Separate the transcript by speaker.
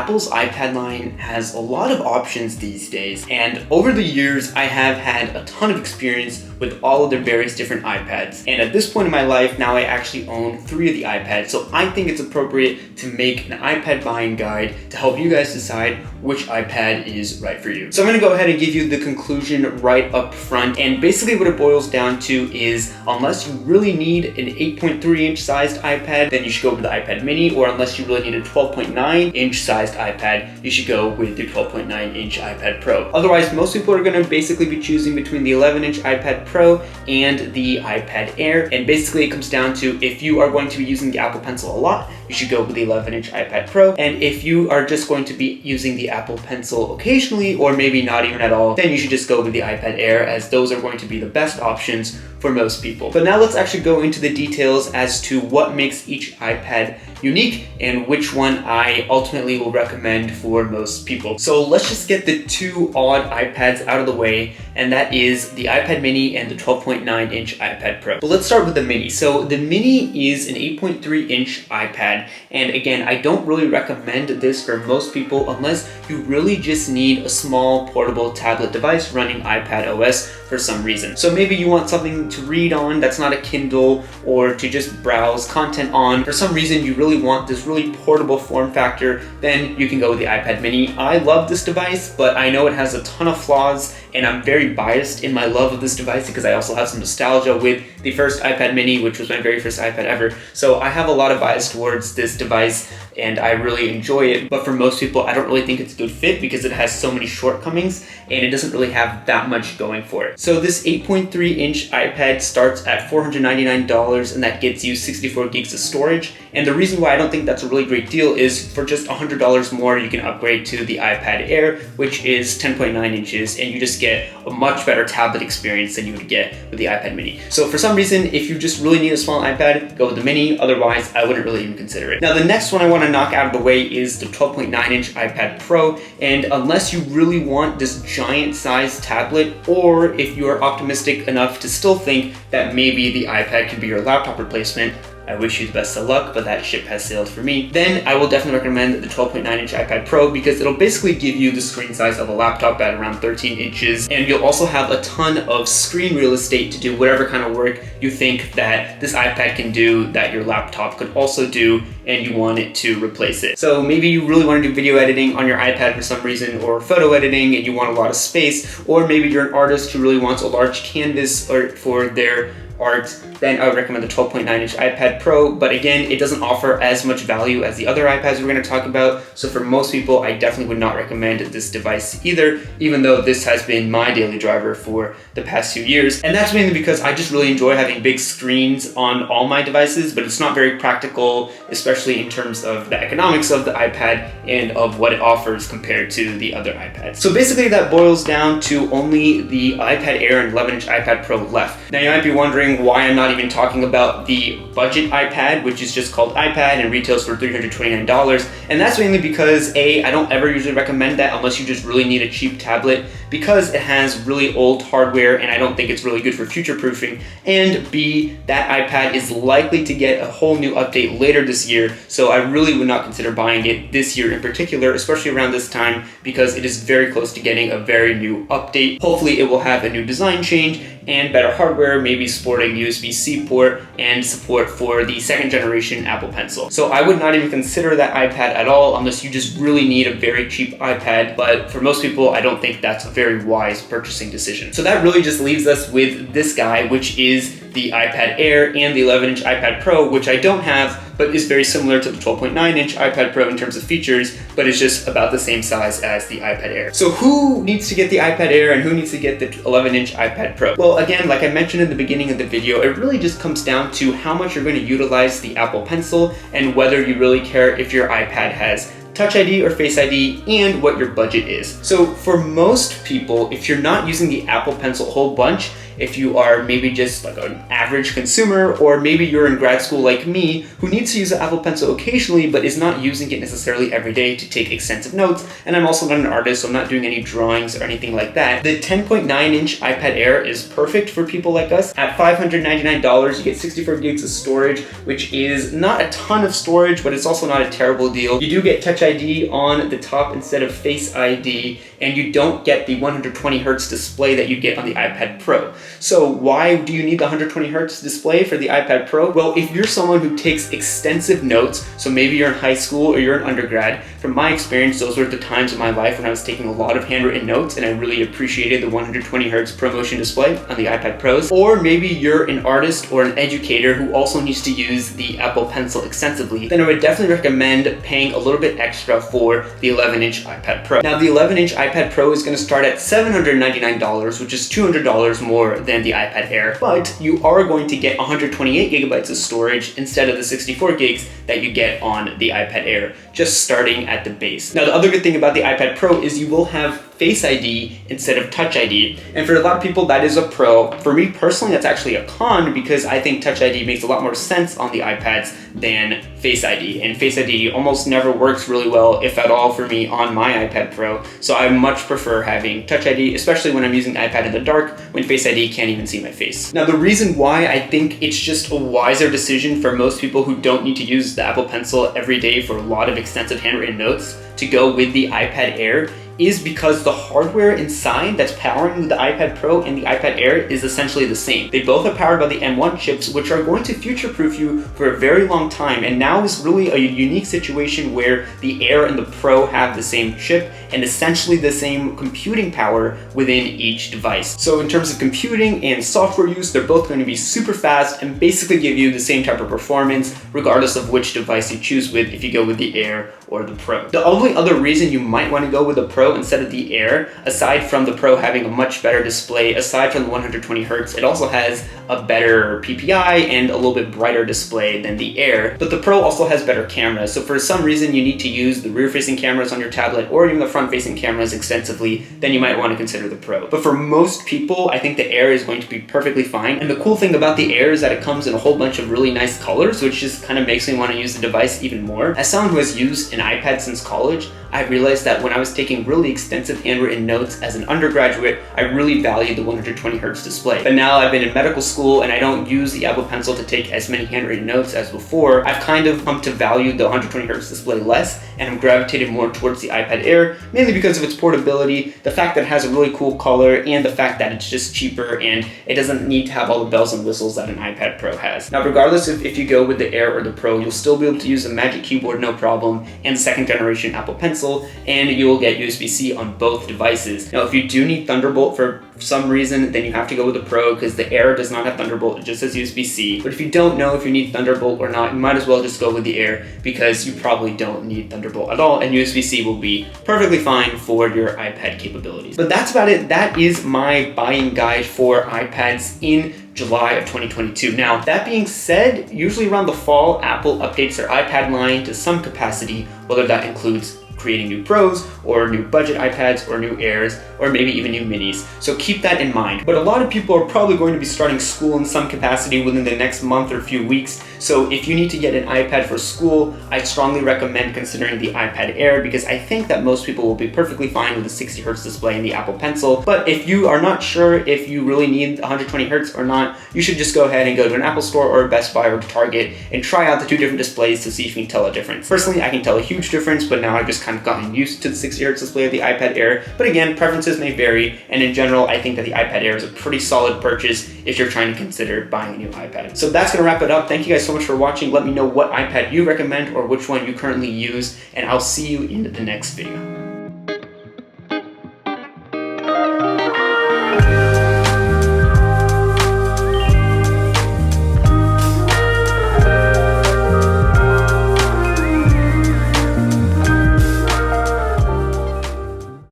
Speaker 1: Apple's iPad line has a lot of options these days, and over the years I have had a ton of experience with all of their various different iPads. And at this point in my life, now I actually own 3 of the iPads, so I think it's appropriate to make an iPad buying guide to help you guys decide which iPad is right for you. So I'm gonna go ahead and give you the conclusion right up front, and basically what it boils down to is unless you really need an 8.3-inch sized iPad, then you should go with the iPad mini, or unless you really need a 12.9-inch sized iPad, you should go with the 12.9-inch iPad Pro. Otherwise, most people are gonna basically be choosing between the 11-inch iPad Pro and the iPad Air, and basically it comes down to if you are going to be using the Apple Pencil a lot, you should go with the 11-inch iPad Pro, and if you are just going to be using the Apple Pencil occasionally, or maybe not even at all, then you should just go with the iPad Air, as those are going to be the best options for most people. But now let's actually go into the details as to what makes each iPad unique and which one I ultimately will recommend for most people. So let's just get the 2 odd iPads out of the way, and that is the iPad mini and the 12.9-inch iPad Pro. But let's start with the mini. So the mini is an 8.3-inch iPad, and again, I don't really recommend this for most people unless you really just need a small portable tablet device running iPad OS for some reason. So maybe you want something to read on that's not a Kindle, or to just browse content on. For some reason you really want this really portable form factor, then you can go with the iPad mini. I love this device, but I know it has a ton of flaws, and I'm very biased in my love of this device because I also have some nostalgia with the first iPad mini, which was my very first iPad ever. So I have a lot of bias towards this device, and I really enjoy it. But for most people, I don't really think it's a good fit because it has so many shortcomings and it doesn't really have that much going for it. So this 8.3-inch iPad starts at $499, and that gets you 64 gigs of storage. And the reason why I don't think that's a really great deal is for just $100 more, you can upgrade to the iPad Air, which is 10.9 inches, and you just get a much better tablet experience than you would get with the iPad mini. So for some reason, if you just really need a small iPad, go with the mini. Otherwise, I wouldn't really even consider it. Now, the next one I want to knock out of the way is the 12.9-inch iPad Pro. And unless you really want this giant size tablet, or if you are optimistic enough to still think that maybe the iPad could be your laptop replacement, I wish you the best of luck, but that ship has sailed for me. Then I will definitely recommend the 12.9-inch iPad Pro because it'll basically give you the screen size of a laptop at around 13 inches, and you'll also have a ton of screen real estate to do whatever kind of work you think that this iPad can do that your laptop could also do, and you want it to replace it. So maybe you really want to do video editing on your iPad for some reason, or photo editing, and you want a lot of space, or maybe you're an artist who really wants a large canvas for their art, then I would recommend the 12.9-inch iPad Pro. But again, it doesn't offer as much value as the other iPads we're going to talk about. So for most people, I definitely would not recommend this device either, even though this has been my daily driver for the past few years. And that's mainly because I just really enjoy having big screens on all my devices, but it's not very practical, especially in terms of the economics of the iPad and of what it offers compared to the other iPads. So basically that boils down to only the iPad Air and 11-inch iPad Pro left. Now you might be wondering why I'm not even talking about the budget iPad, which is just called iPad and retails for $329. And that's mainly because A, I don't ever usually recommend that unless you just really need a cheap tablet, because it has really old hardware and I don't think it's really good for future-proofing. And B, that iPad is likely to get a whole new update later this year, so I really would not consider buying it this year in particular, especially around this time, because it is very close to getting a very new update. Hopefully it will have a new design change and better hardware, maybe sporting USB-C port and support for the 2nd generation Apple Pencil. So I would not even consider that iPad at all unless you just really need a very cheap iPad, but for most people, I don't think that's a very wise purchasing decision. So that really just leaves us with this guy, which is the iPad Air and the 11-inch iPad Pro, which I don't have, but is very similar to the 12.9-inch iPad Pro in terms of features, but it's just about the same size as the iPad Air. So who needs to get the iPad Air and who needs to get the 11-inch iPad Pro? Well, again, like I mentioned in the beginning of the video, it really just comes down to how much you're going to utilize the Apple Pencil and whether you really care if your iPad has Touch ID or Face ID, and what your budget is. So for most people, if you're not using the Apple Pencil a whole bunch if you are maybe just like an average consumer, or maybe you're in grad school like me who needs to use the Apple Pencil occasionally but is not using it necessarily every day to take extensive notes. And I'm also not an artist, so I'm not doing any drawings or anything like that. The 10.9-inch iPad Air is perfect for people like us. At $599, you get 64 gigs of storage, which is not a ton of storage, but it's also not a terrible deal. You do get Touch ID on the top instead of Face ID, and you don't get the 120 hertz display that you get on the iPad Pro. So why do you need the 120 hertz display for the iPad Pro? Well, if you're someone who takes extensive notes, so maybe you're in high school or you're an undergrad, from my experience, those were the times in my life when I was taking a lot of handwritten notes and I really appreciated the 120 hertz ProMotion display on the iPad Pros. Or maybe you're an artist or an educator who also needs to use the Apple Pencil extensively, then I would definitely recommend paying a little bit extra for the 11-inch iPad Pro. Now, the 11-inch iPad Pro is going to start at $799, which is $200 more than the iPad Air, but you are going to get 128 gigabytes of storage instead of the 64 gigs that you get on the iPad Air, just starting at the base. Now, the other good thing about the iPad Pro is you will have Face ID instead of Touch ID. And for a lot of people, that is a pro. For me personally, that's actually a con because I think Touch ID makes a lot more sense on the iPads than Face ID. And Face ID almost never works really well, if at all, for me on my iPad Pro. So I much prefer having Touch ID, especially when I'm using the iPad in the dark, when Face ID can't even see my face. Now, the reason why I think it's just a wiser decision for most people who don't need to use the Apple Pencil every day for a lot of extensive handwritten notes to go with the iPad Air is because the hardware inside that's powering the iPad Pro and the iPad Air is essentially the same. They both are powered by the M1 chips, which are going to future-proof you for a very long time. And now is really a unique situation where the Air and the Pro have the same chip and essentially the same computing power within each device. So in terms of computing and software use, they're both going to be super fast and basically give you the same type of performance regardless of which device you choose with, if you go with the Air or the Pro. The only other reason you might want to go with the Pro instead of the Air, aside from the Pro having a much better display, aside from the 120 hertz, it also has a better PPI and a little bit brighter display than the Air, but the Pro also has better cameras. So for some reason you need to use the rear-facing cameras on your tablet or even the front-facing cameras extensively, then you might want to consider the Pro. But for most people, I think the Air is going to be perfectly fine. And the cool thing about the Air is that it comes in a whole bunch of really nice colors, which just kind of makes me want to use the device even more. As someone who has used an iPad since college, I realized that when I was taking really extensive handwritten notes as an undergraduate, I really valued the 120 hertz display. But now I've been in medical school and I don't use the Apple Pencil to take as many handwritten notes as before. I've kind of come to value the 120 hertz display less, and I'm gravitated more towards the iPad Air, mainly because of its portability, the fact that it has a really cool color, and the fact that it's just cheaper and it doesn't need to have all the bells and whistles that an iPad Pro has. Now, regardless of if you go with the Air or the Pro, you'll still be able to use the Magic Keyboard no problem and the second generation Apple Pencil, and you will get USB-C on both devices. Now, if you do need Thunderbolt for some reason, then you have to go with the Pro because the Air does not have Thunderbolt, it just has USB-C. But if you don't know if you need Thunderbolt or not, you might as well just go with the Air because you probably don't need Thunderbolt at all, and USB-C will be perfectly fine for your iPad capabilities. But that's about it. That is my buying guide for iPads in July of 2022. Now, that being said, usually around the fall, Apple updates their iPad line to some capacity, whether that includes creating new Pros or new budget iPads or new Airs or maybe even new Minis. So keep that in mind. But a lot of people are probably going to be starting school in some capacity within the next month or few weeks. So if you need to get an iPad for school, I strongly recommend considering the iPad Air because I think that most people will be perfectly fine with the 60 hertz display and the Apple Pencil. But if you are not sure if you really need 120 hertz or not, you should just go ahead and go to an Apple store or a Best Buy or Target and try out the two different displays to see if you can tell a difference. Personally, I can tell a huge difference, but now I've just kind of gotten used to the 60 hertz display of the iPad Air. But again, preferences may vary, and in general, I think that the iPad Air is a pretty solid purchase if you're trying to consider buying a new iPad. So that's gonna wrap it up. Thank you guys so much for watching. Let me know what iPad you recommend or which one you currently use, and I'll see you in the next video.